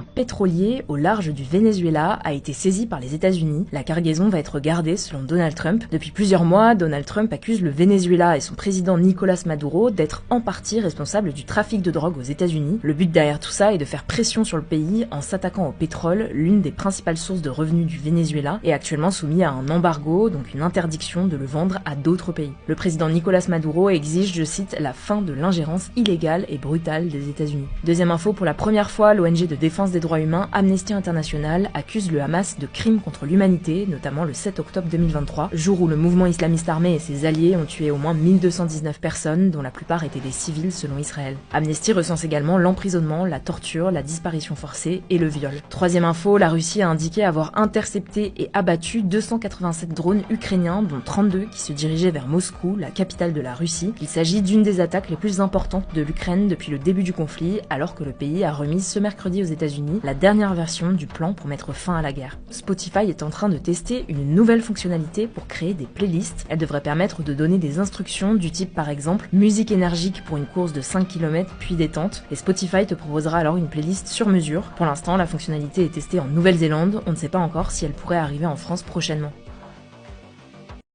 Un pétrolier au large du Venezuela a été saisi par les États-Unis. La cargaison va être gardée selon Donald Trump. Depuis plusieurs mois, Donald Trump accuse le Venezuela et son président Nicolás Maduro d'être en partie responsables du trafic de drogue aux États-Unis. Le but derrière tout ça est de faire pression sur le pays en s'attaquant au pétrole, l'une des principales sources de revenus du Venezuela, est actuellement soumis à un embargo, donc une interdiction de le vendre à d'autres pays. Le président Nicolás Maduro exige, je cite, la fin de l'ingérence illégale et brutale des États-Unis. Deuxième info, pour la première fois, l'ONG de défense des droits humains Amnesty International accuse le Hamas de crimes contre l'humanité, notamment le 7 octobre 2023, jour où le mouvement islamiste armé et ses alliés ont tué au moins 1219 personnes, dont la plupart étaient des civils selon Israël. Amnesty recense également l'emprisonnement, la torture, la disparition forcée et le viol. Troisième info, la Russie a indiqué avoir intercepté et abattu 287 drones ukrainiens, dont 32 qui se dirigeaient vers Moscou, la capitale de la Russie. Il s'agit d'une des attaques les plus importantes de l'Ukraine depuis le début du conflit, alors que le pays a remis ce mercredi aux États-Unis la dernière version du plan pour mettre fin à la guerre. Spotify est en train de tester une nouvelle fonctionnalité pour créer des playlists. Elle devrait permettre de donner des instructions du type par exemple musique énergique pour une course de 5 km puis détente, et Spotify te proposera alors une playlist sur mesure. Pour l'instant, la fonctionnalité est testée en Nouvelle-Zélande, on ne sait pas encore si elle pourrait arriver en France prochainement.